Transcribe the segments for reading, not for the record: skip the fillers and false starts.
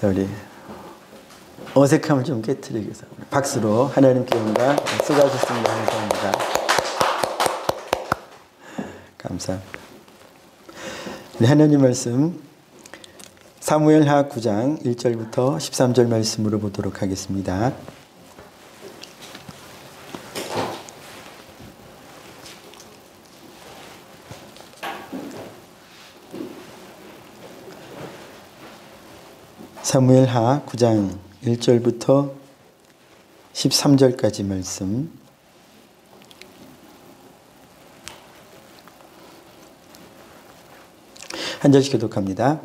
자, 우리 어색함을 좀 깨트리기 위해서 박수로 하나님께 영광. 수고하셨습니다. 감사합니다. 감사합니다. 우리 하나님 말씀 사무엘하 9장 1절부터 13절 말씀으로 보도록 하겠습니다. 사무엘하 9장 1절부터 13절까지 말씀. 한 절씩 교독합니다.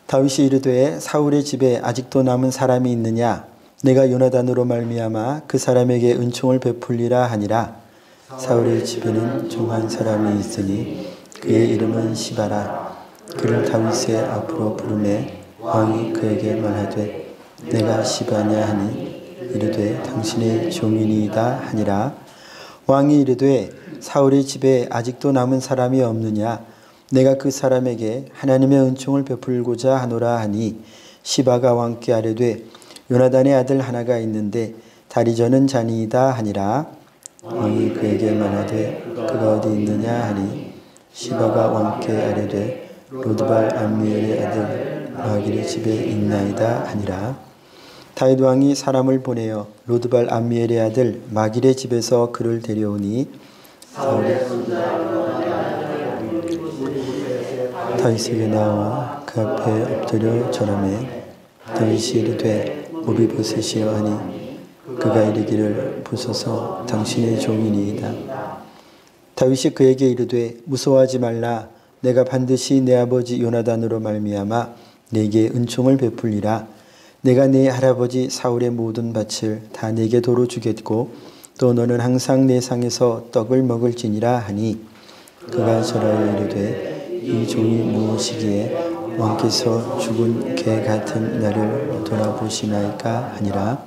다윗이 이르되 사울의 집에 아직도 남은 사람이 있느냐? 내가 요나단으로 말미암아 그 사람에게 은총을 베풀리라 하니라. 사울의 집에는 종한 사람이 있으니 그의 이름은 시바라. 그를 다윗의 앞으로 부르매 왕이 그에게 말하되 내가 시바냐 하니 이르되 당신의 종이니이다 하니라. 왕이 이르되 사울의 집에 아직도 남은 사람이 없느냐? 내가 그 사람에게 하나님의 은총을 베풀고자 하노라 하니 시바가 왕께 아뢰되 요나단의 아들 하나가 있는데 다리 저는 자니이다 하니라. 왕이 그에게 말하되 그가 어디 있느냐 하니 시바가 왕께 아뢰되 로드발 암미엘의 아들 마길의 집에 있나이다 하니라. 다윗 왕이 사람을 보내어 로드발 암미엘의 아들 마길의 집에서 그를 데려오니 사울의 다윗에게 나와 그 앞에 엎드려 절하매 다윗이 이르되 모비보셋이여 하니 그가 이르기를 보소서 당신의 종이니이다. 다윗이 그에게 이르되 무서워하지 말라. 내가 반드시 내 아버지 요나단으로 말미암아 네게 은총을 베풀리라. 내가 네 할아버지 사울의 모든 밭을 다 네게 도로 주겠고 또 너는 항상 내 상에서 떡을 먹을지니라 하니 그가 절하여 이르되 이 종이 무엇이기에 왕께서 죽은 개 같은 나를 돌아보시나이까 하니라.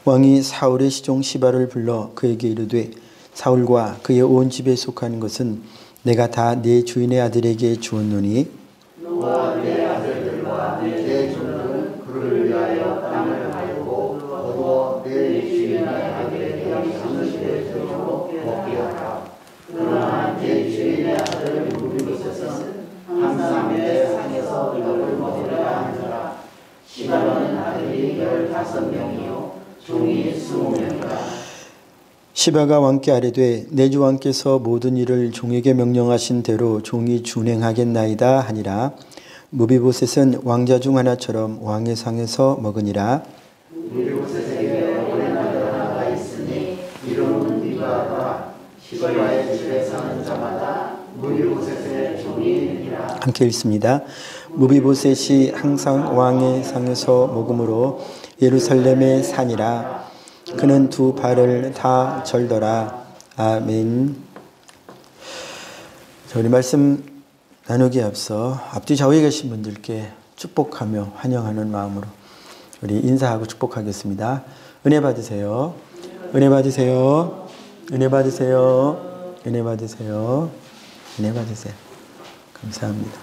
왕이 사울의 시종 시바를 불러 그에게 이르되 사울과 그의 온 집에 속한 것은 내가 다 네 주인의 아들에게 주었노니 너와 네 아들들과 네 종들은 그를 위하여 땅을 팔고 얻어 네 주인의 아들에게 상속의 들로 먹게 하라. 그러나 네 주인의 아들 무비보셋은 항상 내 상에서 떡을 먹으려 하느라. 시바는 아들이 15명이요 종이 20명이라. 시바가 왕께 아뢰되 내 주 왕께서 모든 일을 종에게 명령하신 대로 종이 준행하겠나이다 하니라. 무비보셋은 왕자 중 하나처럼 왕의 상에서 먹으니라. 무비보셋에게 어린 아들 하나가 있으니 이름은 미가라. 시바의 집에 사는 자마다 무비보셋의 종이니라. 함께 읽습니다. 무비보셋이 항상 왕의 상에서 먹음으로 예루살렘의 산이라. 그는 두 발을 다 절더라. 아멘. 자, 우리 말씀 나누기에 앞서 앞뒤 좌우에 계신 분들께 축복하며 환영하는 마음으로 우리 인사하고 축복하겠습니다. 은혜 받으세요. 은혜 받으세요. 은혜 받으세요. 은혜 받으세요. 은혜 받으세요. 감사합니다.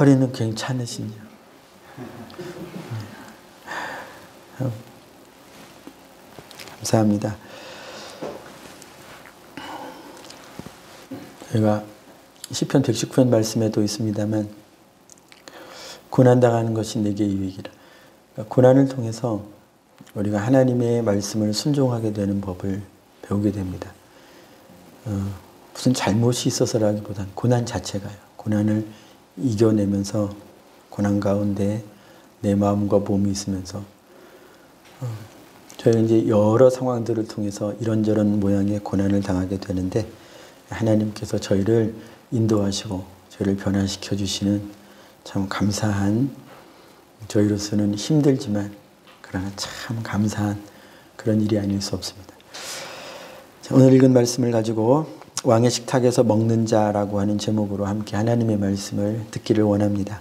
허리는 괜찮으시냐? 감사합니다. 저희가 시편 119편 말씀에도 있습니다만 고난당하는 것이 내게 유익이라. 그러니까 고난을 통해서 우리가 하나님의 말씀을 순종하게 되는 법을 배우게 됩니다. 무슨 잘못이 있어서라기보다는 고난 자체가요. 고난을 이겨내면서 고난 가운데 내 마음과 몸이 있으면서 저희가 이제 여러 상황들을 통해서 이런저런 모양의 고난을 당하게 되는데 하나님께서 저희를 인도하시고 저희를 변화시켜 주시는 참 감사한, 저희로서는 힘들지만 그러나 참 감사한 그런 일이 아닐 수 없습니다. 자, 오늘 읽은 말씀을 가지고 왕의 식탁에서 먹는 자라고 하는 제목으로 함께 하나님의 말씀을 듣기를 원합니다.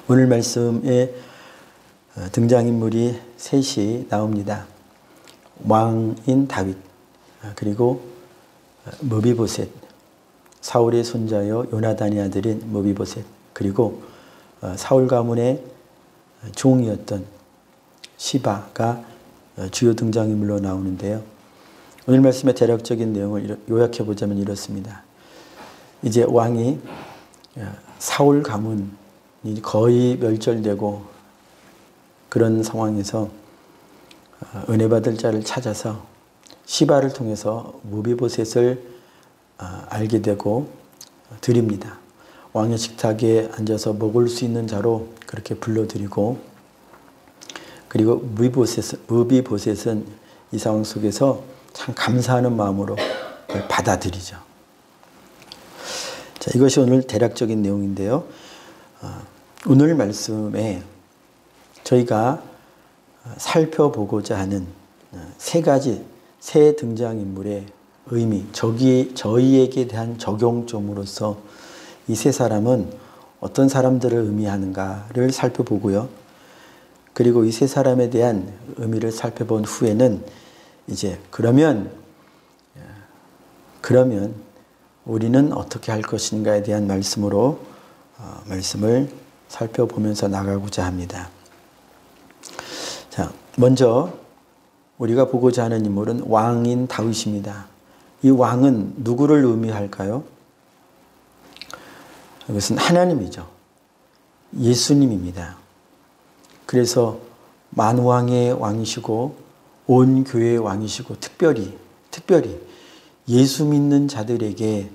오늘 말씀에 등장인물이 셋이 나옵니다. 왕인 다윗, 그리고 무비보셋, 사울의 손자요 요나단의 아들인 무비보셋, 그리고 사울 가문의 종이었던 시바가 주요 등장인물로 나오는데요. 오늘 말씀의 대략적인 내용을 요약해 보자면 이렇습니다. 이제 왕이 사울 가문이 거의 멸절되고 그런 상황에서 은혜 받을 자를 찾아서 시바를 통해서 무비보셋을 알게 되고 드립니다. 왕의 식탁에 앉아서 먹을 수 있는 자로 그렇게 불러드리고, 그리고 무비보셋은 이 상황 속에서 참 감사하는 마음으로 그걸 받아들이죠. 자, 이것이 오늘 대략적인 내용인데요. 오늘 말씀에 저희가 살펴보고자 하는 세 등장인물의 의미, 저희에게 대한 적용점으로서 이 세 사람은 어떤 사람들을 의미하는가를 살펴보고요. 그리고 이 세 사람에 대한 의미를 살펴본 후에는 이제 그러면 우리는 어떻게 할 것인가에 대한 말씀으로 말씀을 살펴보면서 나가고자 합니다. 자, 먼저 우리가 보고자 하는 인물은 왕인 다윗입니다. 이 왕은 누구를 의미할까요? 이것은 하나님이죠. 예수님입니다. 그래서 만왕의 왕이시고 온 교회의 왕이시고 특별히 예수 믿는 자들에게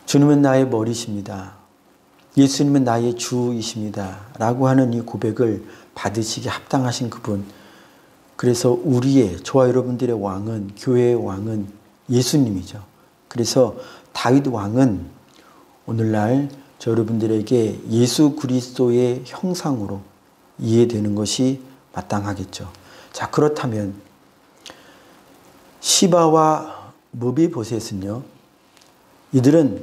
주님은 나의 머리십니다. 예수님은 나의 주이십니다. 라고 하는 이 고백을 받으시기 합당하신 그분. 그래서 저와 여러분들의 왕은, 교회의 왕은 예수님이죠. 그래서 다윗 왕은 오늘날 저 여러분들에게 예수 그리스도의 형상으로 이해되는 것이 마땅하겠죠. 자, 그렇다면 시바와 무비보셋은요, 이들은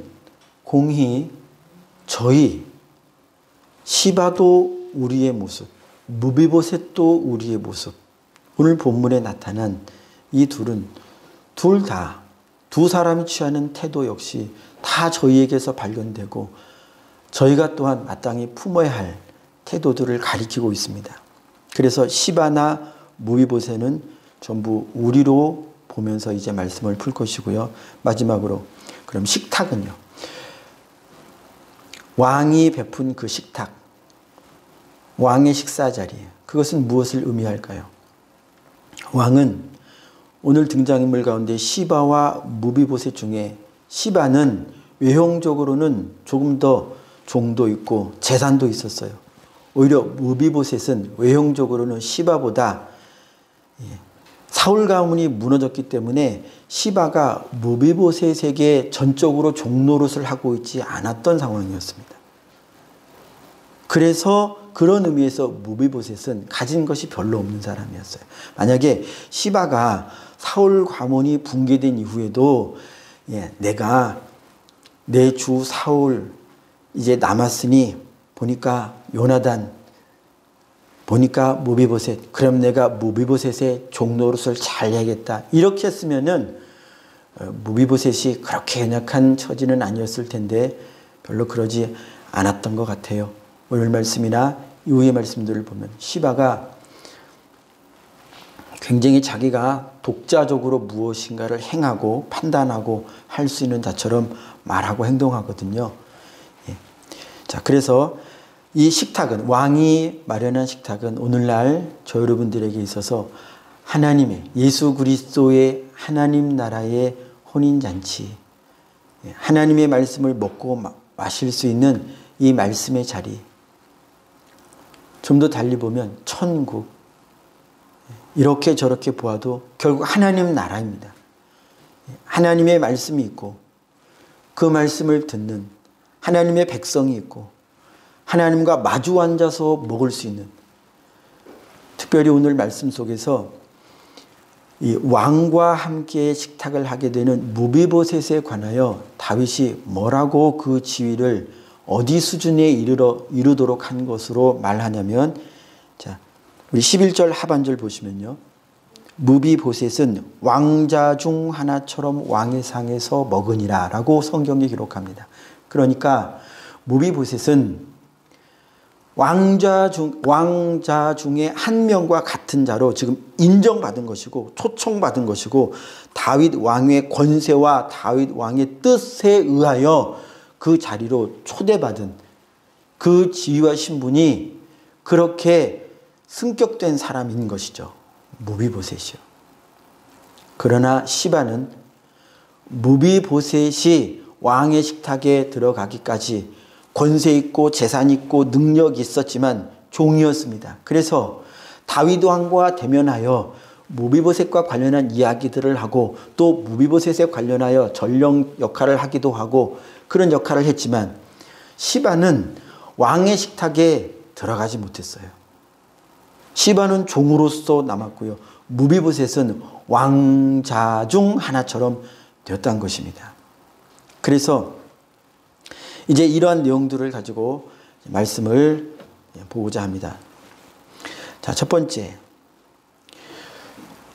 공히 시바도 우리의 모습, 무비보셋도 우리의 모습, 오늘 본문에 나타난 이 둘은 두 사람이 취하는 태도 역시 다 저희에게서 발견되고 저희가 또한 마땅히 품어야 할 태도들을 가리키고 있습니다. 그래서 시바나 무비보셋은 전부 우리로 보면서 이제 말씀을 풀 것이고요. 마지막으로 그럼 식탁은요. 왕이 베푼 그 식탁, 왕의 식사 자리, 그것은 무엇을 의미할까요? 왕은 오늘 등장인물 가운데 시바와 무비보셋 중에 시바는 외형적으로는 조금 더 종도 있고 재산도 있었어요. 오히려 무비보셋은 외형적으로는 시바보다 사울 가문이 무너졌기 때문에 시바가 무비보셋에게 전적으로 종노릇을 하고 있지 않았던 상황이었습니다. 그래서 그런 의미에서 무비보셋은 가진 것이 별로 없는 사람이었어요. 만약에 시바가 사울 가문이 붕괴된 이후에도 내가 내 주 사울 이제 남았으니 보니까 요나단, 보니까 무비보셋, 그럼 내가 무비보셋의 종노릇을 잘 해야겠다, 이렇게 했으면은 무비보셋이 그렇게 연약한 처지는 아니었을 텐데 별로 그러지 않았던 것 같아요. 오늘 말씀이나 이후의 말씀들을 보면 시바가 굉장히 자기가 독자적으로 무엇인가를 행하고 판단하고 할 수 있는 자처럼 말하고 행동하거든요. 자, 그래서 이 식탁은, 왕이 마련한 식탁은 오늘날 저 여러분들에게 있어서 하나님의, 예수 그리스도의 하나님 나라의 혼인잔치, 하나님의 말씀을 먹고 마실 수 있는 이 말씀의 자리, 좀 더 달리 보면 천국, 이렇게 저렇게 보아도 결국 하나님 나라입니다. 하나님의 말씀이 있고 그 말씀을 듣는 하나님의 백성이 있고 하나님과 마주 앉아서 먹을 수 있는, 특별히 오늘 말씀 속에서 이 왕과 함께 식탁을 하게 되는 무비보셋에 관하여 다윗이 뭐라고 그 지위를 어디 수준에 이르도록 한 것으로 말하냐면, 자, 우리 11절 하반절 보시면요. 무비보셋은 왕자 중 하나처럼 왕의 상에서 먹으니라 라고 성경이 기록합니다. 그러니까 무비보셋은 왕자 중에 한 명과 같은 자로 지금 인정받은 것이고 초청받은 것이고 다윗 왕의 권세와 다윗 왕의 뜻에 의하여 그 자리로 초대받은 그 지위와 신분이 그렇게 승격된 사람인 것이죠. 무비보셋이요. 그러나 시바는 무비보셋이 왕의 식탁에 들어가기까지 권세 있고 재산 있고 능력이 있었지만 종이었습니다. 그래서 다윗 왕과 대면하여 무비보셋과 관련한 이야기들을 하고 또 무비보셋에 관련하여 전령 역할을 하기도 하고 그런 역할을 했지만 시바는 왕의 식탁에 들어가지 못했어요. 시바는 종으로서 남았고요. 무비보셋은 왕자 중 하나처럼 되었다는 것입니다. 그래서 이제 이러한 내용들을 가지고 말씀을 보고자 합니다. 자, 첫 번째,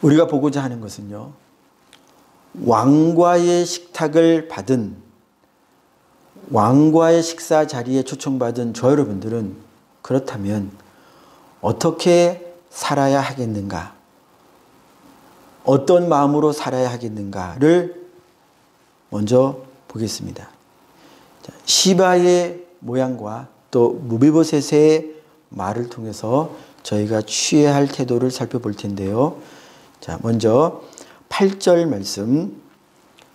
우리가 보고자 하는 것은요, 왕과의 식탁을 받은, 왕과의 식사 자리에 초청받은 저 여러분들은 그렇다면 어떻게 살아야 하겠는가? 어떤 마음으로 살아야 하겠는가를 먼저 보겠습니다. 시바의 모양과 또 무비보셋의 말을 통해서 저희가 취해야 할 태도를 살펴볼 텐데요. 자, 먼저 8절 말씀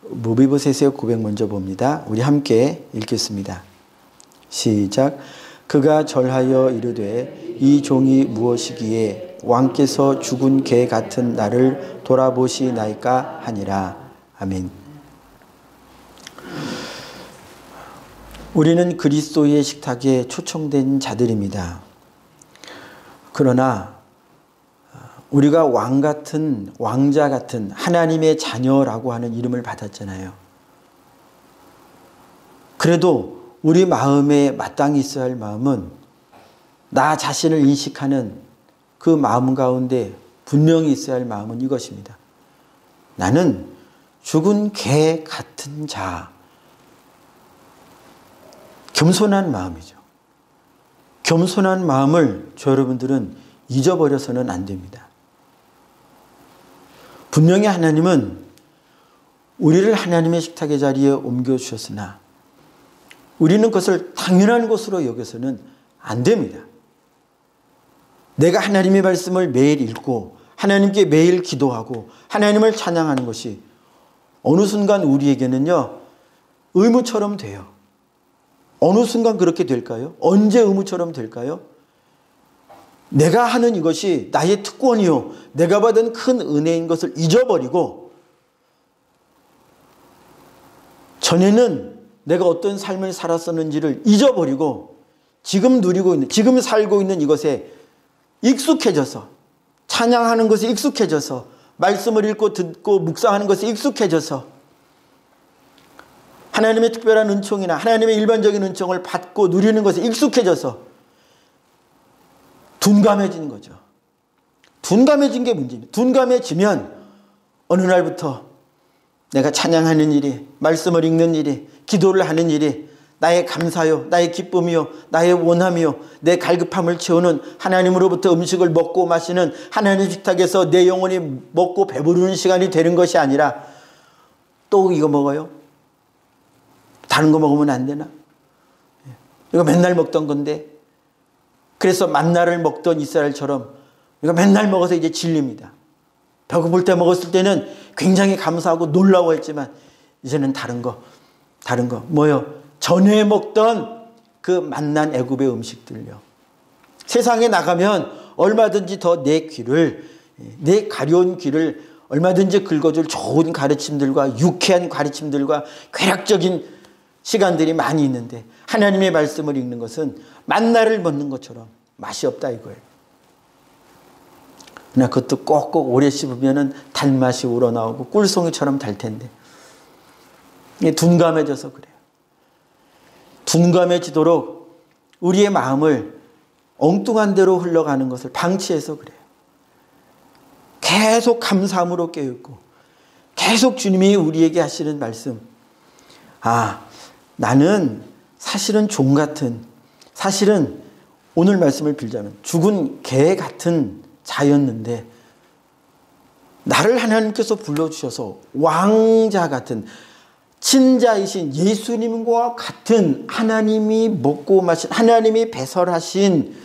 무비보셋의 고백 먼저 봅니다. 우리 함께 읽겠습니다. 시작. 그가 절하여 이르되 이 종이 무엇이기에 왕께서 죽은 개 같은 나를 돌아보시나이까 하니라. 아멘. 우리는 그리스도의 식탁에 초청된 자들입니다. 그러나 우리가 왕 같은, 왕자 같은 하나님의 자녀라고 하는 이름을 받았잖아요. 그래도 우리 마음에 마땅히 있어야 할 마음은 나 자신을 인식하는 그 마음 가운데 분명히 있어야 할 마음은 이것입니다. 나는 죽은 개 같은 자. 겸손한 마음이죠. 겸손한 마음을 저 여러분들은 잊어버려서는 안 됩니다. 분명히 하나님은 우리를 하나님의 식탁의 자리에 옮겨주셨으나 우리는 그것을 당연한 것으로 여겨서는 안 됩니다. 내가 하나님의 말씀을 매일 읽고 하나님께 매일 기도하고 하나님을 찬양하는 것이 어느 순간 우리에게는요, 의무처럼 돼요. 어느 순간 그렇게 될까요? 언제 의무처럼 될까요? 내가 하는 이것이 나의 특권이요, 내가 받은 큰 은혜인 것을 잊어버리고 전에는 내가 어떤 삶을 살았었는지를 잊어버리고 지금 누리고 있는, 지금 살고 있는 이것에 익숙해져서 찬양하는 것에 익숙해져서 말씀을 읽고 듣고 묵상하는 것에 익숙해져서 하나님의 특별한 은총이나 하나님의 일반적인 은총을 받고 누리는 것에 익숙해져서 둔감해지는 거죠. 둔감해진 게 문제입니다. 둔감해지면 어느 날부터 내가 찬양하는 일이, 말씀을 읽는 일이, 기도를 하는 일이 나의 감사요, 나의 기쁨이요, 나의 원함이요, 내 갈급함을 채우는 하나님으로부터 음식을 먹고 마시는 하나님 식탁에서 내 영혼이 먹고 배부르는 시간이 되는 것이 아니라 또 이거 먹어요? 다른 거 먹으면 안 되나? 이거 맨날 먹던 건데. 그래서 만나를 먹던 이스라엘처럼 이거 맨날 먹어서 이제 질립니다. 배고플 때 먹었을 때는 굉장히 감사하고 놀라워했지만 이제는 다른 거 뭐요? 전에 먹던 그 만난 애굽의 음식들요. 세상에 나가면 얼마든지 더 내 귀를, 내 가려운 귀를 얼마든지 긁어줄 좋은 가르침들과 유쾌한 가르침들과 쾌락적인 시간들이 많이 있는데 하나님의 말씀을 읽는 것은 만나를 먹는 것처럼 맛이 없다 이거예요. 그러나 그것도 꼭꼭 오래 씹으면 단맛이 우러나오고 꿀송이처럼 달 텐데 둔감해져서 그래요. 둔감해지도록 우리의 마음을 엉뚱한 대로 흘러가는 것을 방치해서 그래요. 계속 감사함으로 깨어있고 계속 주님이 우리에게 하시는 말씀, 나는 사실은 종 같은, 사실은 오늘 말씀을 빌자면 죽은 개 같은 자였는데 나를 하나님께서 불러주셔서 왕자 같은 친자이신 예수님과 같은 하나님이 먹고 마신, 하나님이 배설하신,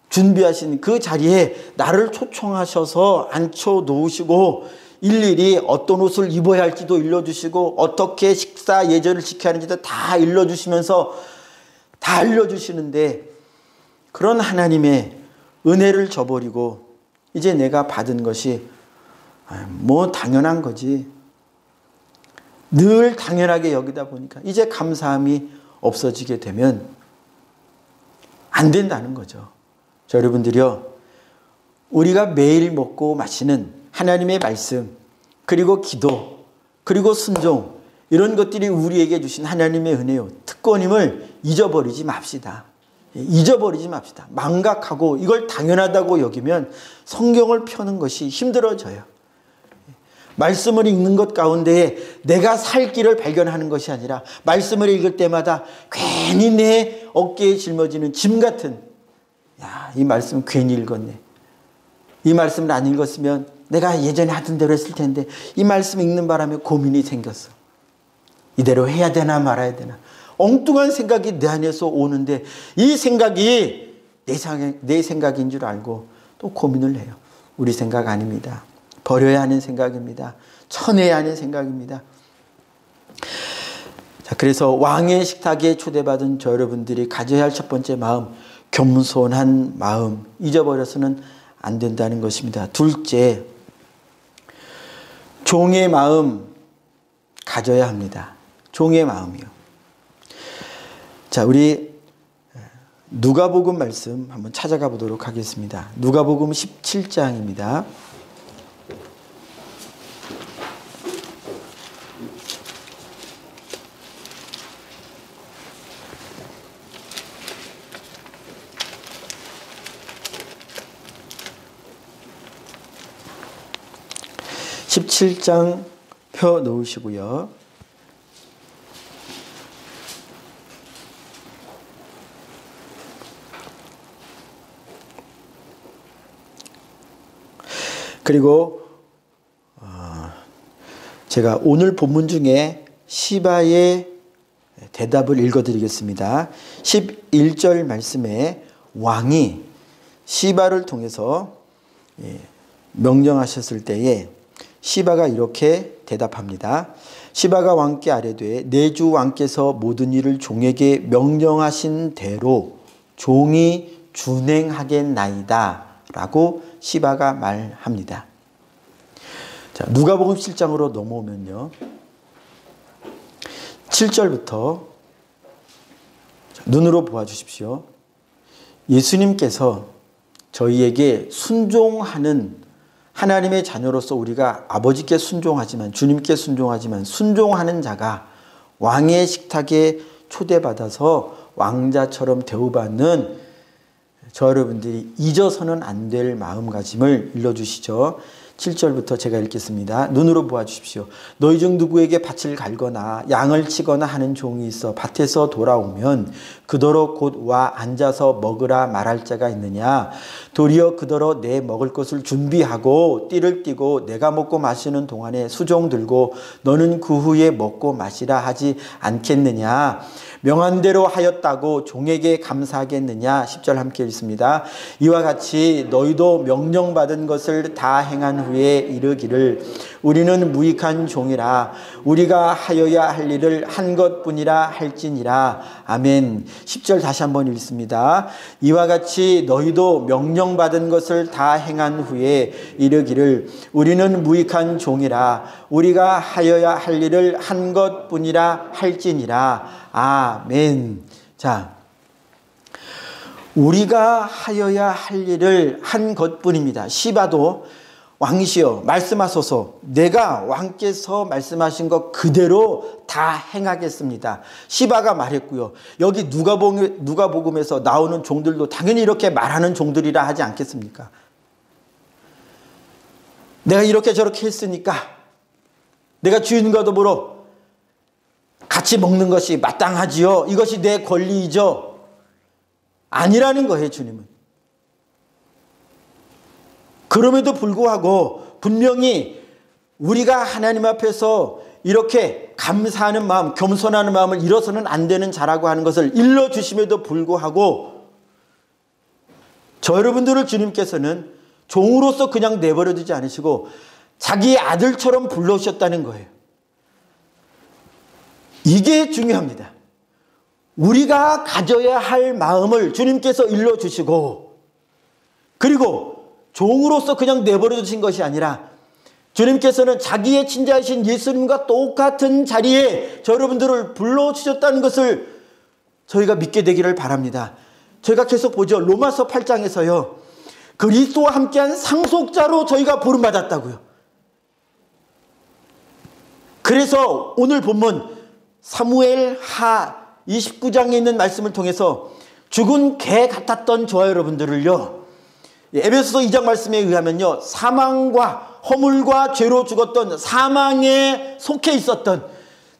준비하신 그 자리에 나를 초청하셔서 앉혀놓으시고 일일이 어떤 옷을 입어야 할지도 일러주시고 어떻게 식사 예절을 지켜야 하는지도 다 일러주시면서 다 알려주시는데, 그런 하나님의 은혜를 저버리고 이제 내가 받은 것이 뭐 당연한 거지, 늘 당연하게 여기다 보니까 이제 감사함이 없어지게 되면 안 된다는 거죠. 자, 여러분들이요, 우리가 매일 먹고 마시는 하나님의 말씀, 그리고 기도, 그리고 순종, 이런 것들이 우리에게 주신 하나님의 은혜요, 특권임을 잊어버리지 맙시다. 잊어버리지 맙시다. 망각하고 이걸 당연하다고 여기면 성경을 펴는 것이 힘들어져요. 말씀을 읽는 것 가운데 내가 살 길을 발견하는 것이 아니라 말씀을 읽을 때마다 괜히 내 어깨에 짊어지는 짐 같은, 야, 이 말씀 괜히 읽었네. 이 말씀을 안 읽었으면 내가 예전에 하던 대로 했을 텐데, 이 말씀 읽는 바람에 고민이 생겼어. 이대로 해야 되나 말아야 되나. 엉뚱한 생각이 내 안에서 오는데 이 생각이 내 생각인 줄 알고 또 고민을 해요. 우리 생각 아닙니다. 버려야 하는 생각입니다. 쳐내야 하는 생각입니다. 자, 그래서 왕의 식탁에 초대받은 저 여러분들이 가져야 할 첫 번째 마음, 겸손한 마음, 잊어버려서는 안 된다는 것입니다. 둘째, 종의 마음 가져야 합니다. 종의 마음이요. 자, 우리 누가복음 말씀 한번 찾아가 보도록 하겠습니다. 누가복음 17장입니다. (17장) 펴 놓으시고요. 그리고 제가 오늘 본문 중에 시바의 대답을 읽어드리겠습니다. 11절 말씀에 왕이 시바를 통해서 명령하셨을 때에 시바가 이렇게 대답합니다. 시바가 왕께 아뢰되 내 주 왕께서 모든 일을 종에게 명령하신 대로 종이 준행하겠나이다 라고 시바가 말합니다. 자, 누가복음 7장으로 넘어오면요, 7절부터 눈으로 보아주십시오. 예수님께서 저희에게 순종하는, 하나님의 자녀로서 우리가 아버지께 순종하지만, 주님께 순종하지만 순종하는 자가 왕의 식탁에 초대받아서 왕자처럼 대우받는 저 여러분들이 잊어서는 안 될 마음가짐을 일러주시죠. 7절부터 제가 읽겠습니다. 눈으로 보아주십시오. 너희 중 누구에게 밭을 갈거나 양을 치거나 하는 종이 있어 밭에서 돌아오면 그더러 곧 와 앉아서 먹으라 말할 자가 있느냐? 도리어 그더러 내 먹을 것을 준비하고 띠를 띠고 내가 먹고 마시는 동안에 수종 들고 너는 그 후에 먹고 마시라 하지 않겠느냐? 명한 대로 하였다고 종에게 감사하겠느냐? 10절 함께 읽습니다. 이와 같이 너희도 명령받은 것을 다 행한 후에 이르기를 우리는 무익한 종이라 우리가 하여야 할 일을 한 것뿐이라 할지니라. 아멘. 10절 다시 한번 읽습니다. 이와 같이 너희도 명령받은 것을 다 행한 후에 이르기를 우리는 무익한 종이라 우리가 하여야 할 일을 한 것뿐이라 할지니라. 아멘. 자, 우리가 하여야 할 일을 한 것뿐입니다. 시바도 왕이시여 말씀하소서, 내가 왕께서 말씀하신 것 그대로 다 행하겠습니다. 시바가 말했고요. 여기 누가복음에서 나오는 종들도 당연히 이렇게 말하는 종들이라 하지 않겠습니까? 내가 이렇게 저렇게 했으니까 내가 주인과 더불어 같이 먹는 것이 마땅하지요. 이것이 내 권리이죠. 아니라는 거예요, 주님은. 그럼에도 불구하고 분명히 우리가 하나님 앞에서 이렇게 감사하는 마음, 겸손하는 마음을 잃어서는 안 되는 자라고 하는 것을 일러주심에도 불구하고 저 여러분들을 주님께서는 종으로서 그냥 내버려 두지 않으시고 자기의 아들처럼 불러오셨다는 거예요. 이게 중요합니다. 우리가 가져야 할 마음을 주님께서 일러주시고 그리고 종으로서 그냥 내버려 두신 것이 아니라 주님께서는 자기의 친자이신 예수님과 똑같은 자리에 저 여러분들을 불러주셨다는 것을 저희가 믿게 되기를 바랍니다. 저희가 계속 보죠. 로마서 8장에서요. 그리스도와 함께한 상속자로 저희가 부름받았다고요. 그래서 오늘 본문 사무엘 하 29장에 있는 말씀을 통해서 죽은 개 같았던 저와 여러분들을요. 에베소서 2장 말씀에 의하면요. 사망과 허물과 죄로 죽었던 사망에 속해 있었던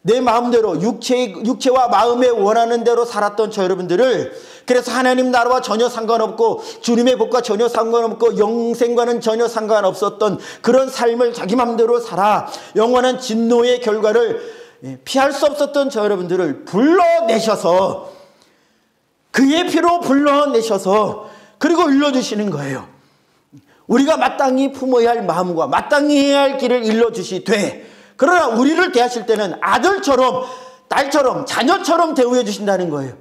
내 마음대로 육체와 마음에 원하는 대로 살았던 저 여러분들을 그래서 하나님 나라와 전혀 상관없고 주님의 복과 전혀 상관없고 영생과는 전혀 상관없었던 그런 삶을 자기 마음대로 살아 영원한 진노의 결과를 피할 수 없었던 저 여러분들을 불러내셔서 그의 피로 불러내셔서 그리고 일러주시는 거예요. 우리가 마땅히 품어야 할 마음과 마땅히 해야 할 길을 일러주시되 그러나 우리를 대하실 때는 아들처럼 딸처럼 자녀처럼 대우해 주신다는 거예요.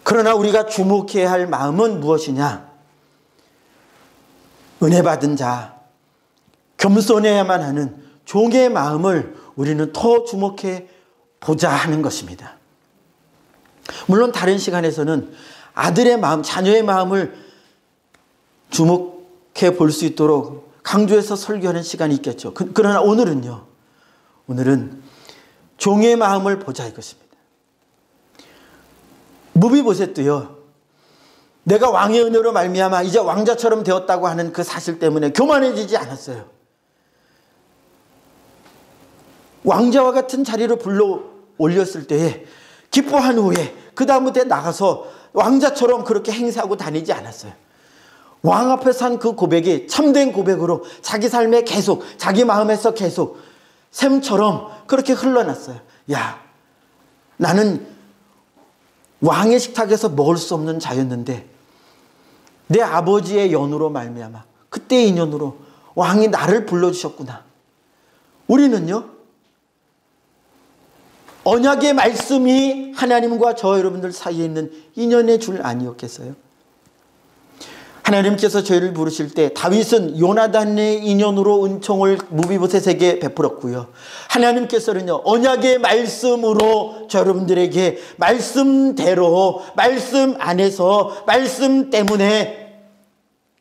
그러나 우리가 주목해야 할 마음은 무엇이냐? 은혜 받은 자, 겸손해야만 하는 종의 마음을 우리는 더 주목해 보자 하는 것입니다. 물론 다른 시간에서는 아들의 마음, 자녀의 마음을 주목해 볼 수 있도록 강조해서 설교하는 시간이 있겠죠. 그러나 오늘은요. 오늘은 종의 마음을 보자 이것입니다. 무비보셋도요. 내가 왕의 은혜로 말미암아 이제 왕자처럼 되었다고 하는 그 사실 때문에 교만해지지 않았어요. 왕자와 같은 자리로 불러 올렸을 때에 기뻐한 후에 그 다음부터 나가서 왕자처럼 그렇게 행세하고 다니지 않았어요. 왕 앞에서 한 그 고백이 참된 고백으로 자기 삶에 계속 자기 마음에서 계속 샘처럼 그렇게 흘러났어요. 야, 나는 왕의 식탁에서 먹을 수 없는 자였는데 내 아버지의 연으로 말미암아 그때의 인연으로 왕이 나를 불러주셨구나. 우리는요. 언약의 말씀이 하나님과 저 여러분들 사이에 있는 인연의 줄 아니었겠어요? 하나님께서 저희를 부르실 때 다윗은 요나단의 인연으로 은총을 무비보셋에게 베풀었고요. 하나님께서는요. 언약의 말씀으로 저 여러분들에게 말씀대로 말씀 안에서 말씀 때문에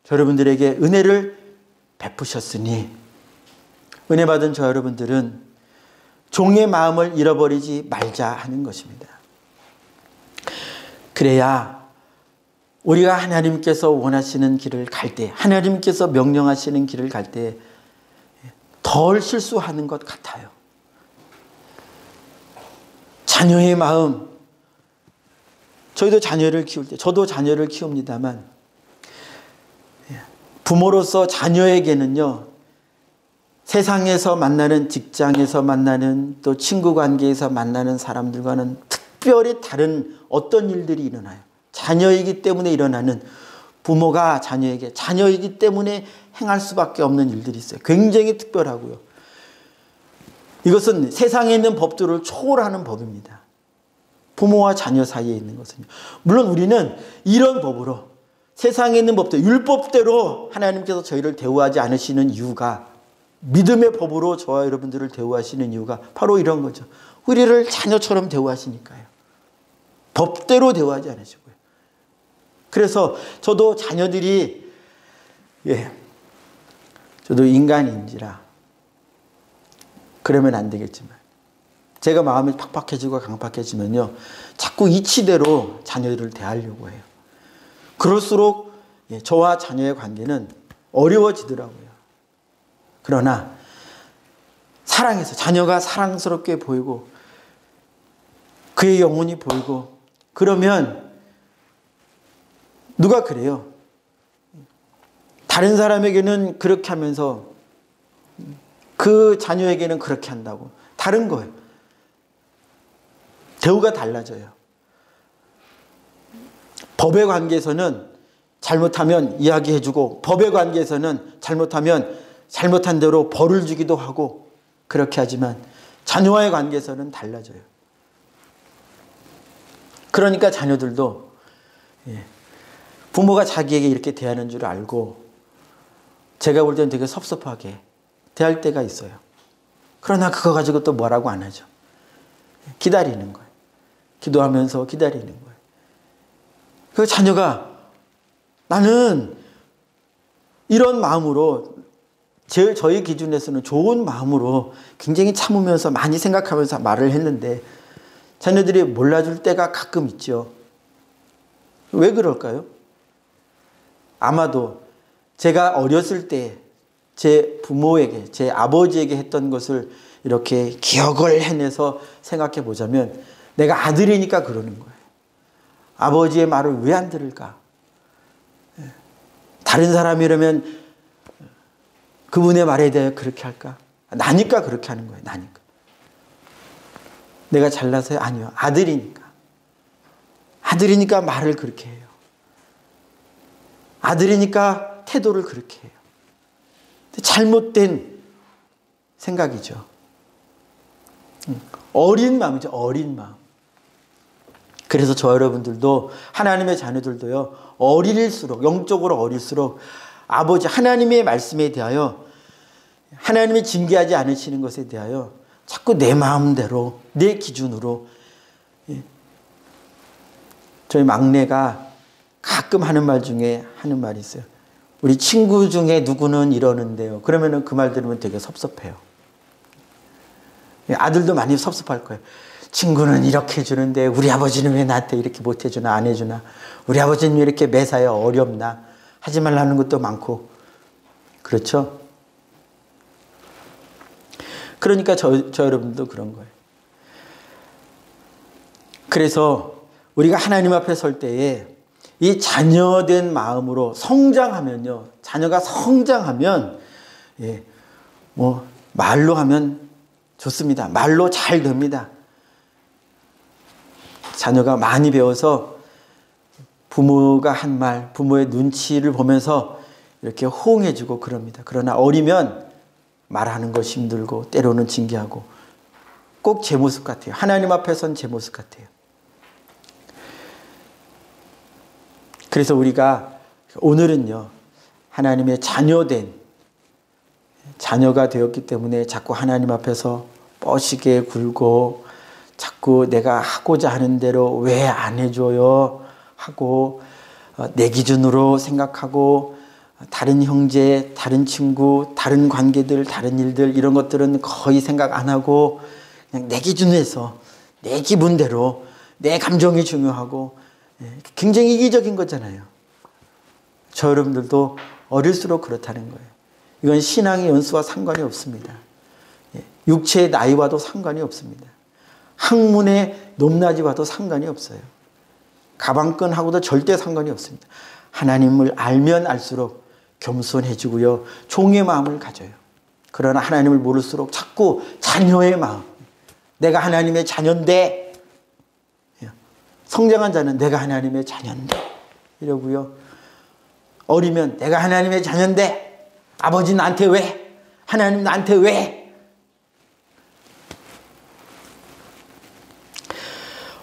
저 여러분들에게 은혜를 베푸셨으니 은혜 받은 저 여러분들은 종의 마음을 잃어버리지 말자 하는 것입니다. 그래야 우리가 하나님께서 원하시는 길을 갈 때, 하나님께서 명령하시는 길을 갈 때 덜 실수하는 것 같아요. 자녀의 마음, 저희도 자녀를 키울 때, 저도 자녀를 키웁니다만 부모로서 자녀에게는요, 세상에서 만나는 직장에서 만나는 또 친구 관계에서 만나는 사람들과는 특별히 다른 어떤 일들이 일어나요. 자녀이기 때문에 일어나는 부모가 자녀에게 자녀이기 때문에 행할 수밖에 없는 일들이 있어요. 굉장히 특별하고요. 이것은 세상에 있는 법들을 초월하는 법입니다. 부모와 자녀 사이에 있는 것은요. 물론 우리는 이런 법으로 세상에 있는 법들, 율법대로 하나님께서 저희를 대우하지 않으시는 이유가 믿음의 법으로 저와 여러분들을 대우하시는 이유가 바로 이런 거죠. 우리를 자녀처럼 대우하시니까요. 법대로 대우하지 않으시고요. 그래서 저도 자녀들이 저도 인간인지라 그러면 안 되겠지만 제가 마음이 팍팍해지고 강팍해지면요. 자꾸 이치대로 자녀들을 대하려고 해요. 그럴수록 저와 자녀의 관계는 어려워지더라고요. 그러나 사랑해서 자녀가 사랑스럽게 보이고 그의 영혼이 보이고 그러면 누가 그래요? 다른 사람에게는 그렇게 하면서 그 자녀에게는 그렇게 한다고. 다른 거예요. 대우가 달라져요. 법의 관계에서는 잘못하면 이야기해주고 법의 관계에서는 잘못하면 잘못한 대로 벌을 주기도 하고 그렇게 하지만 자녀와의 관계에서는 달라져요. 그러니까 자녀들도 부모가 자기에게 이렇게 대하는 줄 알고 제가 볼 때는 되게 섭섭하게 대할 때가 있어요. 그러나 그거 가지고 또 뭐라고 안 하죠. 기다리는 거예요. 기도하면서 기다리는 거예요. 그 자녀가 나는 이런 마음으로 저희 기준에서는 좋은 마음으로 굉장히 참으면서 많이 생각하면서 말을 했는데 자녀들이 몰라줄 때가 가끔 있죠. 왜 그럴까요? 아마도 제가 어렸을 때 제 부모에게, 제 아버지에게 했던 것을 이렇게 기억을 해내서 생각해 보자면 내가 아들이니까 그러는 거예요. 아버지의 말을 왜 안 들을까? 다른 사람이라면 그분의 말에 대해 그렇게 할까? 나니까 그렇게 하는 거예요. 나니까. 내가 잘나서요? 아니요. 아들이니까. 아들이니까 말을 그렇게 해요. 아들이니까 태도를 그렇게 해요. 잘못된 생각이죠. 어린 마음이죠. 어린 마음. 그래서 저 여러분들도 하나님의 자녀들도요. 어릴수록 영적으로 어릴수록 아버지 하나님의 말씀에 대하여 하나님이 징계하지 않으시는 것에 대하여 자꾸 내 마음대로 내 기준으로 저희 막내가 가끔 하는 말 중에 하는 말이 있어요. 우리 친구 중에 누구는 이러는데요. 그러면은 그 말 들으면 되게 섭섭해요. 아들도 많이 섭섭할 거예요. 친구는 이렇게 해주는데 우리 아버지는 왜 나한테 이렇게 못 해주나 안 해주나. 우리 아버지는 왜 이렇게 매사에 어렵나. 하지 말라는 것도 많고. 그렇죠? 그러니까 저 여러분도 그런 거예요. 그래서 우리가 하나님 앞에 설 때에 이 자녀된 마음으로 성장하면요. 자녀가 성장하면 말로 하면 좋습니다. 말로 잘 됩니다. 자녀가 많이 배워서 부모가 한 말, 부모의 눈치를 보면서 이렇게 호응해주고 그럽니다. 그러나 어리면 말하는 것이 힘들고 때로는 징계하고 꼭 제 모습 같아요. 하나님 앞에 선 제 모습 같아요. 그래서 우리가 오늘은요. 하나님의 자녀가 되었기 때문에 자꾸 하나님 앞에서 뻗시게 굴고 자꾸 내가 하고자 하는 대로 왜 안 해줘요 하고 내 기준으로 생각하고 다른 형제, 다른 친구, 다른 관계들, 다른 일들 이런 것들은 거의 생각 안 하고 그냥 내 기준에서 내 기분대로 내 감정이 중요하고 굉장히 이기적인 거잖아요. 저 여러분들도 어릴수록 그렇다는 거예요. 이건 신앙의 연수와 상관이 없습니다. 육체의 나이와도 상관이 없습니다. 학문의 높낮이와도 상관이 없어요. 가방끈하고도 절대 상관이 없습니다. 하나님을 알면 알수록 겸손해지고요. 종의 마음을 가져요. 그러나 하나님을 모를수록 자꾸 자녀의 마음. 내가 하나님의 자녀인데 성장한 자는 내가 하나님의 자녀인데 이러고요. 어리면 내가 하나님의 자녀인데 아버지 나한테 왜? 하나님 나한테 왜?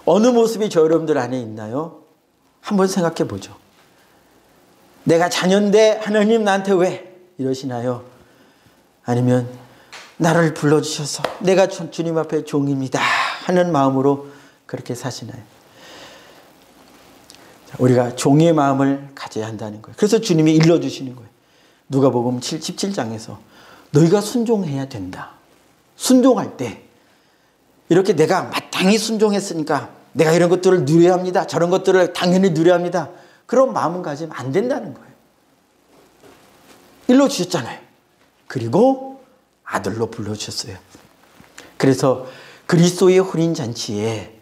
어느 모습이 저 여러분들 안에 있나요? 한번 생각해 보죠. 내가 자녀인데 하나님 나한테 왜? 이러시나요? 아니면 나를 불러주셔서 내가 주님 앞에 종입니다 하는 마음으로 그렇게 사시나요? 우리가 종의 마음을 가져야 한다는 거예요. 그래서 주님이 일러주시는 거예요. 누가복음 17장에서 너희가 순종해야 된다. 순종할 때 이렇게 내가 마땅히 순종했으니까 내가 이런 것들을 누려야 합니다. 저런 것들을 당연히 누려야 합니다. 그런 마음을 가지면 안 된다는 거예요. 일러주셨잖아요. 그리고 아들로 불러주셨어요. 그래서 그리스도의 혼인잔치에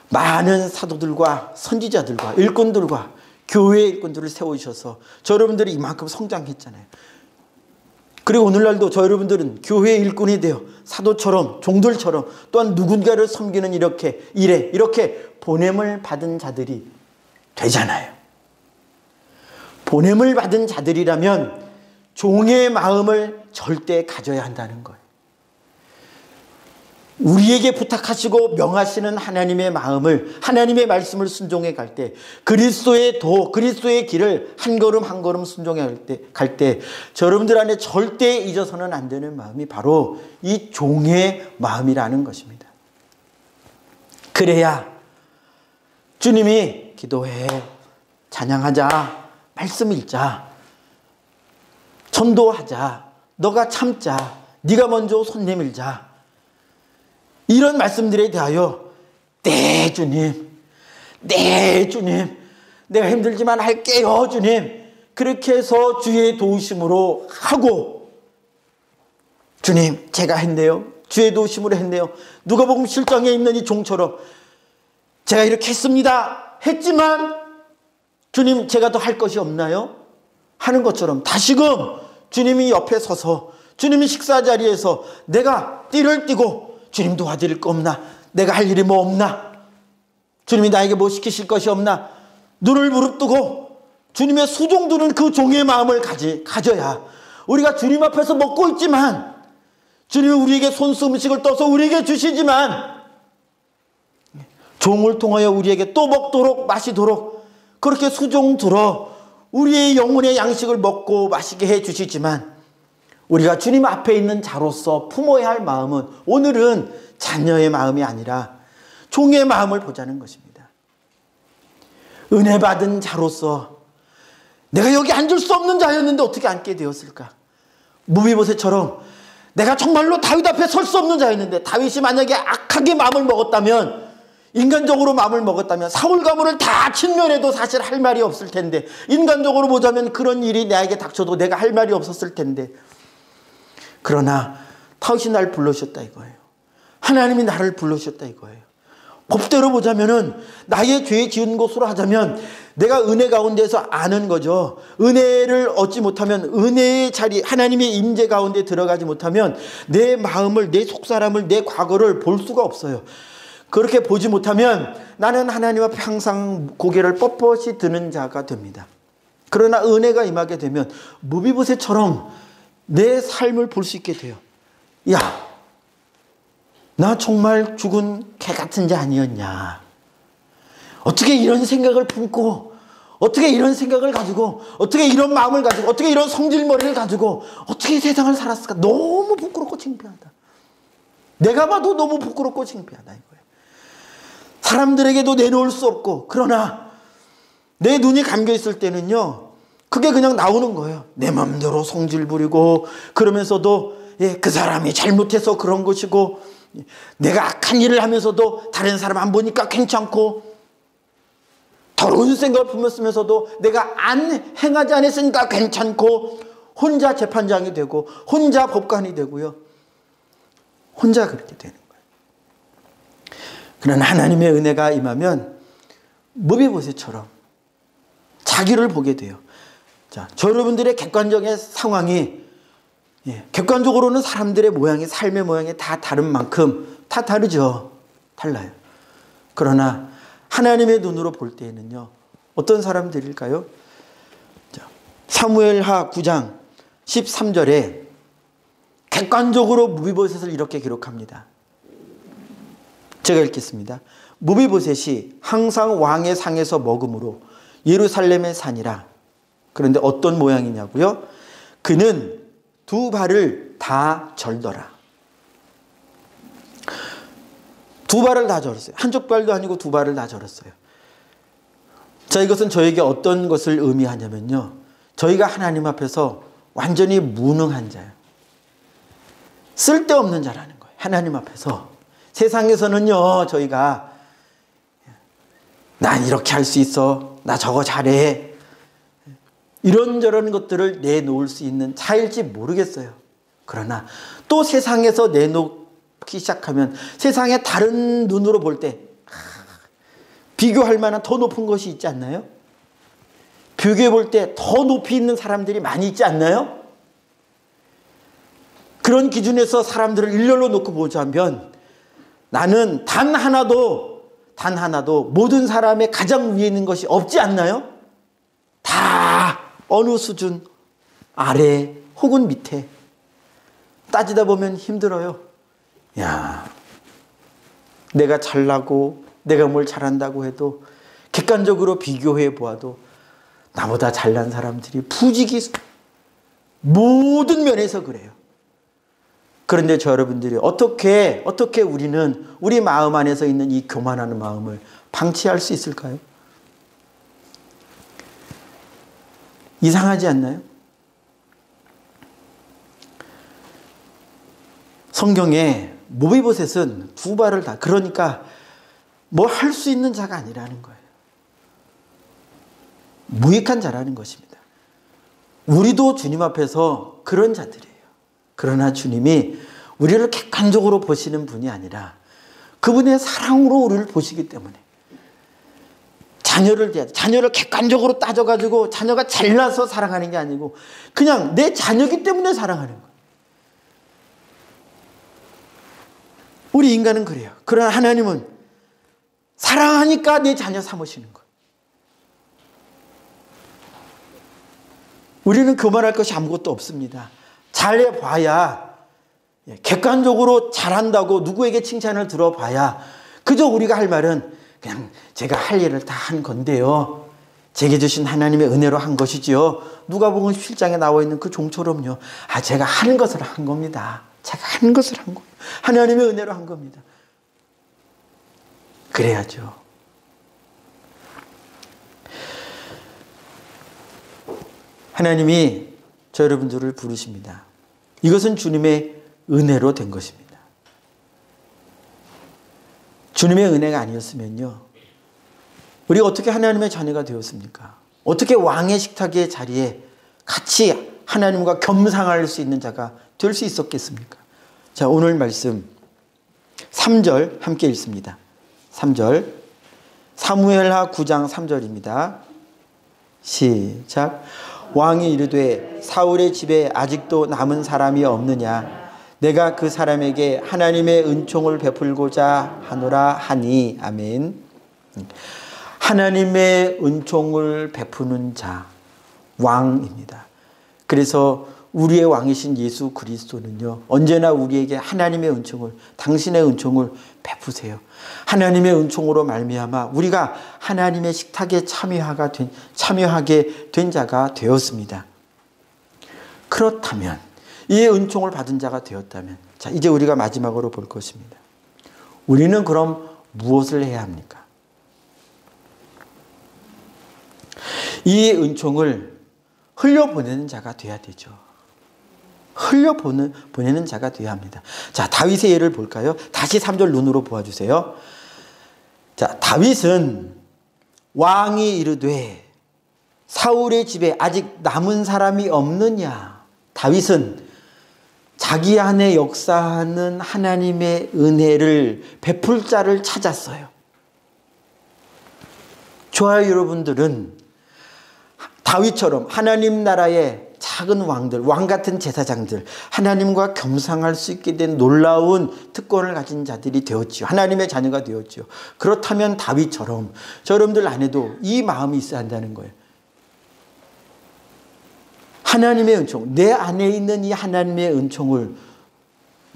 많은 사도들과 선지자들과 일꾼들과 교회의 일꾼들을 세우셔서 저 여러분들이 이만큼 성장했잖아요. 그리고 오늘날도 저 여러분들은 교회의 일꾼이 되어 사도처럼 종들처럼 또한 누군가를 섬기는 이렇게 보냄을 받은 자들이 되잖아요. 보냄을 받은 자들이라면 종의 마음을 절대 가져야 한다는 거예요. 우리에게 부탁하시고 명하시는 하나님의 마음을, 하나님의 말씀을 순종해 갈 때, 그리스도의 그리스도의 길을 한 걸음 한 걸음 순종해 갈 때, 저 여러분들 안에 절대 잊어서는 안 되는 마음이 바로 이 종의 마음이라는 것입니다. 그래야 주님이 기도해, 찬양하자, 말씀 읽자, 전도하자, 너가 참자, 네가 먼저 손 내밀자, 이런 말씀들에 대하여 네 주님, 네 주님, 내가 힘들지만 할게요 주님, 그렇게 해서 주의 도우심으로 하고, 주님 제가 했네요, 주의 도우심으로 했네요, 누가복음 7장에 있는 이 종처럼 제가 이렇게 했습니다 했지만 주님 제가 더 할 것이 없나요? 하는 것처럼 다시금 주님이 옆에 서서 주님이 식사 자리에서 내가 띠를 띠고 주님 도와드릴 거 없나? 내가 할 일이 뭐 없나? 주님이 나에게 뭐 시키실 것이 없나? 눈을 부릅뜨고 주님의 수종두는 그 종의 마음을 가져야 우리가 주님 앞에서 먹고 있지만 주님이 우리에게 손수 음식을 떠서 우리에게 주시지만 종을 통하여 우리에게 또 먹도록 마시도록 그렇게 수종들어 우리의 영혼의 양식을 먹고 마시게 해 주시지만 우리가 주님 앞에 있는 자로서 품어야 할 마음은 오늘은 자녀의 마음이 아니라 종의 마음을 보자는 것입니다. 은혜 받은 자로서 내가 여기 앉을 수 없는 자였는데 어떻게 앉게 되었을까? 무비보셋처럼 내가 정말로 다윗 앞에 설 수 없는 자였는데 다윗이 만약에 악하게 마음을 먹었다면, 인간적으로 마음을 먹었다면 사울 가문을 다 친면해도 사실 할 말이 없을 텐데, 인간적으로 보자면 그런 일이 나에게 닥쳐도 내가 할 말이 없었을 텐데, 그러나 다윗이 날 불러주셨다 이거예요. 하나님이 나를 불러주셨다 이거예요. 법대로 보자면은 나의 죄 지은 것으로 하자면 내가 은혜 가운데서 아는 거죠. 은혜를 얻지 못하면, 은혜의 자리, 하나님의 임재 가운데 들어가지 못하면 내 마음을, 내 속사람을, 내 과거를 볼 수가 없어요. 그렇게 보지 못하면 나는 하나님 앞에 항상 고개를 뻣뻣이 드는 자가 됩니다. 그러나 은혜가 임하게 되면 무비보셋처럼 내 삶을 볼 수 있게 돼요. 야, 나 정말 죽은 개 같은 자 아니었냐? 어떻게 이런 생각을 품고, 어떻게 이런 생각을 가지고, 어떻게 이런 마음을 가지고, 어떻게 이런 성질머리를 가지고 어떻게 세상을 살았을까? 너무 부끄럽고 창피하다. 내가 봐도 너무 부끄럽고 창피하다 이거예요. 사람들에게도 내놓을 수 없고, 그러나 내 눈이 감겨 있을 때는요, 그게 그냥 나오는 거예요. 내 마음대로 성질 부리고, 그러면서도 그 사람이 잘못해서 그런 것이고, 내가 악한 일을 하면서도 다른 사람 안 보니까 괜찮고, 더러운 생각을 품었으면서도 내가 행하지 않았으니까 괜찮고, 혼자 재판장이 되고 혼자 법관이 되고요, 혼자 그렇게 되는 거예요. 그러나 하나님의 은혜가 임하면 무비보셋처럼 자기를 보게 돼요. 자, 저 여러분들의 객관적인 상황이, 객관적으로는 사람들의 모양이, 삶의 모양이 다 다른 만큼 다 다르죠. 달라요. 그러나 하나님의 눈으로 볼 때에는요, 어떤 사람들일까요? 자, 사무엘하 9장 13절에 객관적으로 무비보셋을 이렇게 기록합니다. 제가 읽겠습니다. 무비보셋이 항상 왕의 상에서 먹음으로 예루살렘의 산이라. 그런데 어떤 모양이냐고요? 그는 두 발을 다 절더라. 두 발을 다 절었어요. 한쪽 발도 아니고 두 발을 다 절었어요. 자, 이것은 저에게 어떤 것을 의미하냐면요, 저희가 하나님 앞에서 완전히 무능한 자예요. 쓸데없는 자라는 거예요. 하나님 앞에서. 세상에서는요, 저희가 난 이렇게 할 수 있어, 나 저거 잘해, 이런저런 것들을 내놓을 수 있는 자일지 모르겠어요. 그러나 또 세상에서 내놓게 하기 시작하면 세상의 다른 눈으로 볼 때 비교할 만한 더 높은 것이 있지 않나요? 비교해 볼 때 더 높이 있는 사람들이 많이 있지 않나요? 그런 기준에서 사람들을 일렬로 놓고 보자면 나는 단 하나도 모든 사람의 가장 위에 있는 것이 없지 않나요? 다 어느 수준 아래 혹은 밑에 따지다 보면 힘들어요. 야, 내가 잘나고 내가 뭘 잘한다고 해도 객관적으로 비교해 보아도 나보다 잘난 사람들이 부지기 모든 면에서 그래요. 그런데 저 여러분들이 어떻게 우리는 우리 마음 안에서 있는 이 교만하는 마음을 방치할 수 있을까요? 이상하지 않나요? 성경에 모비보셋은 두 발을 다, 그러니까 뭐 할 수 있는 자가 아니라는 거예요. 무익한 자라는 것입니다. 우리도 주님 앞에서 그런 자들이에요. 그러나 주님이 우리를 객관적으로 보시는 분이 아니라 그분의 사랑으로 우리를 보시기 때문에 자녀를 객관적으로 따져가지고 자녀가 잘나서 사랑하는 게 아니고 그냥 내 자녀이기 때문에 사랑하는 거예요. 우리 인간은 그래요. 그러나 하나님은 사랑하니까 내 자녀 삼으시는 거예요. 우리는 교만할 것이 아무것도 없습니다. 잘해봐야, 객관적으로 잘한다고 누구에게 칭찬을 들어봐야 그저 우리가 할 말은 그냥 제가 할 일을 다 한 건데요. 제게 주신 하나님의 은혜로 한 것이지요. 누가복음 17장에 나와 있는 그 종처럼요. 제가 하는 것을 한 겁니다. 제가 하는 것을 한 거예요. 하나님의 은혜로 한 겁니다. 그래야죠. 하나님이 저 여러분들을 부르십니다. 이것은 주님의 은혜로 된 것입니다. 주님의 은혜가 아니었으면요, 우리가 어떻게 하나님의 자녀가 되었습니까? 어떻게 왕의 식탁의 자리에 같이 하나님과 겸상할 수 있는 자가 될 수 있었겠습니까? 자, 오늘 말씀 3절 함께 읽습니다. 3절, 사무엘하 9장 3절입니다. 시작. 왕이 이르되 사울의 집에 아직도 남은 사람이 없느냐? 내가 그 사람에게 하나님의 은총을 베풀고자 하노라 하니. 아멘. 하나님의 은총을 베푸는 자, 왕입니다. 그래서 우리의 왕이신 예수 그리스도는요, 언제나 우리에게 하나님의 은총을, 당신의 은총을 베푸세요. 하나님의 은총으로 말미암아 우리가 하나님의 식탁에 참여하게 된 자가 되었습니다. 그렇다면, 이 은총을 받은 자가 되었다면, 자, 이제 우리가 마지막으로 볼 것입니다. 우리는 그럼 무엇을 해야 합니까? 이 은총을 흘려보내는 자가 돼야 되죠. 흘려보내는 자가 되어야 합니다. 자, 다윗의 예를 볼까요? 다시 3절 눈으로 보아주세요. 자, 다윗은 왕이 이르되 사울의 집에 아직 남은 사람이 없느냐? 다윗은 자기 안에 역사하는 하나님의 은혜를 베풀 자를 찾았어요. 저와 여러분들은 다윗처럼 하나님 나라의 작은 왕들, 왕 같은 제사장들, 하나님과 겸상할 수 있게 된 놀라운 특권을 가진 자들이 되었지요. 하나님의 자녀가 되었지요. 그렇다면 다윗처럼 저 여러분들 안에도 이 마음이 있어야 한다는 거예요. 하나님의 은총, 내 안에 있는 이 하나님의 은총을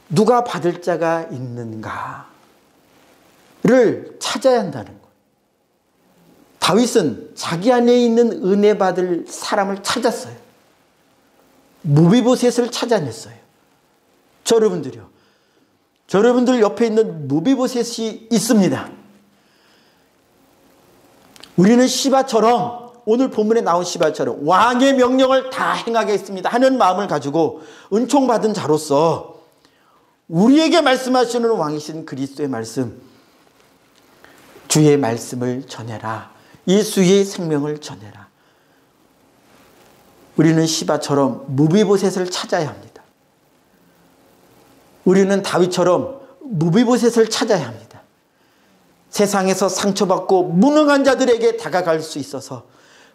누가 받을 자가 있는가를 찾아야 한다는 거예요. 다윗은 자기 안에 있는 은혜 받을 사람을 찾았어요. 무비보셋을 찾아냈어요. 저 여러분들이요. 저 여러분들 옆에 있는 무비보셋이 있습니다. 우리는 시바처럼, 오늘 본문에 나온 시바처럼 왕의 명령을 다 행하겠습니다 하는 마음을 가지고 은총받은 자로서 우리에게 말씀하시는 왕이신 그리스도의 말씀, 주의 말씀을 전해라. 예수의 생명을 전해라. 우리는 시바처럼 무비보셋을 찾아야 합니다. 우리는 다윗처럼 무비보셋을 찾아야 합니다. 세상에서 상처받고 무능한 자들에게 다가갈 수 있어서,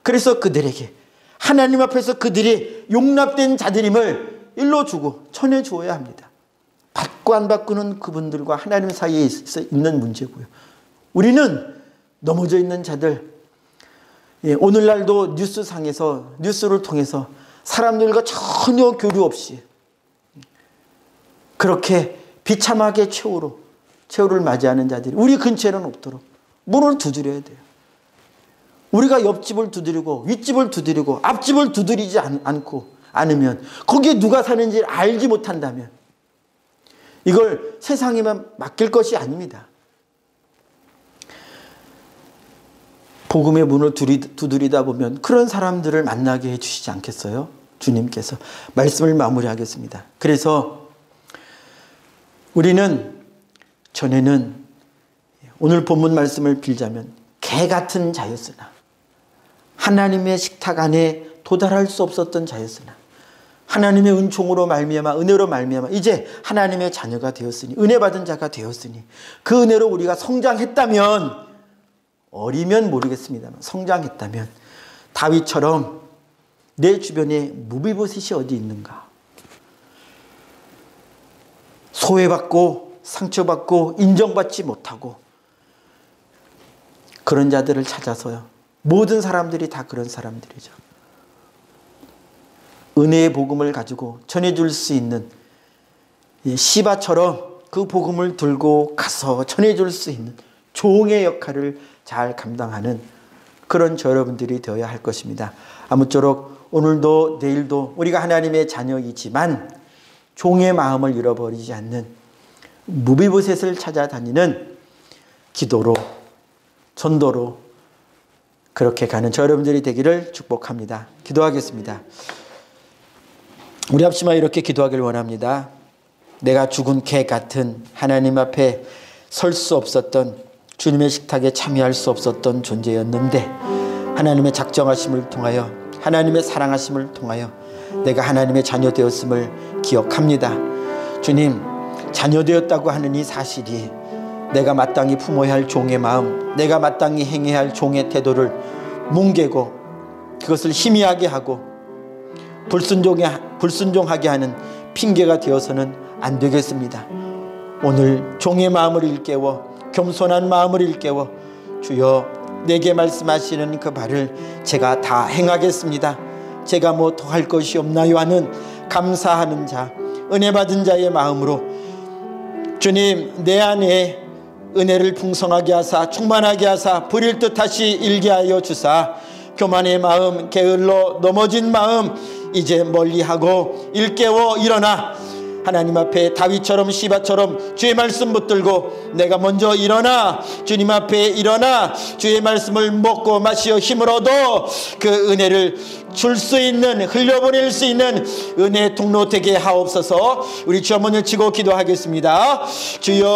그래서 그들에게 하나님 앞에서 그들이 용납된 자들임을 일러주고 전해주어야 합니다. 받고 안 받고는 그분들과 하나님 사이에 있는 문제고요. 우리는 넘어져 있는 자들, 오늘날도 뉴스상에서, 뉴스를 통해서 사람들과 전혀 교류 없이 그렇게 비참하게 최후를 맞이하는 자들이 우리 근처에는 없도록 문을 두드려야 돼요. 우리가 옆집을 두드리고 윗집을 두드리고 앞집을 두드리지 않으면, 거기에 누가 사는지 알지 못한다면 이걸 세상에만 맡길 것이 아닙니다. 복음의 문을 두드리다 보면 그런 사람들을 만나게 해주시지 않겠어요? 주님께서. 말씀을 마무리하겠습니다. 그래서 우리는 전에는 오늘 본문 말씀을 빌자면 개 같은 자였으나, 하나님의 식탁 안에 도달할 수 없었던 자였으나 하나님의 은총으로 말미암아, 은혜로 말미암아 이제 하나님의 자녀가 되었으니, 은혜 받은 자가 되었으니, 그 은혜로 우리가 성장했다면, 어리면 모르겠습니다만 성장했다면 다윗처럼 내 주변에 무비보셋이 어디 있는가, 소외받고 상처받고 인정받지 못하고 그런 자들을 찾아서요. 모든 사람들이 다 그런 사람들이죠. 은혜의 복음을 가지고 전해줄 수 있는, 시바처럼 그 복음을 들고 가서 전해줄 수 있는 종의 역할을 잘 감당하는 그런 저 여러분들이 되어야 할 것입니다. 아무쪼록 오늘도 내일도 우리가 하나님의 자녀이지만 종의 마음을 잃어버리지 않는, 무비보셋을 찾아다니는 기도로, 전도로 그렇게 가는 저 여러분들이 되기를 축복합니다. 기도하겠습니다. 우리 합심하여 이렇게 기도하기를 원합니다. 내가 죽은 개 같은, 하나님 앞에 설 수 없었던, 주님의 식탁에 참여할 수 없었던 존재였는데 하나님의 작정하심을 통하여, 하나님의 사랑하심을 통하여 내가 하나님의 자녀 되었음을 기억합니다. 주님, 자녀 되었다고 하는 이 사실이 내가 마땅히 품어야 할 종의 마음, 내가 마땅히 행해야 할 종의 태도를 뭉개고 그것을 희미하게 하고 불순종하게 하는 핑계가 되어서는 안 되겠습니다. 오늘 종의 마음을 일깨워, 겸손한 마음을 일깨워 주여 내게 말씀하시는 그 말을 제가 다 행하겠습니다. 제가 뭐 더 할 것이 없나요 하는 감사하는 자, 은혜 받은 자의 마음으로 주님 내 안에 은혜를 풍성하게 하사 충만하게 하사 부릴 듯 다시 일게 하여 주사 교만의 마음, 게을러 넘어진 마음 이제 멀리하고 일깨워 일어나 하나님 앞에 다윗처럼 시바처럼 주의 말씀 붙들고 내가 먼저 일어나 주님 앞에 일어나 주의 말씀을 먹고 마시어 힘을 얻어 그 은혜를 줄 수 있는, 흘려보낼 수 있는 은혜 통로 되게 하옵소서. 우리 주 한번 치고 기도하겠습니다. 주여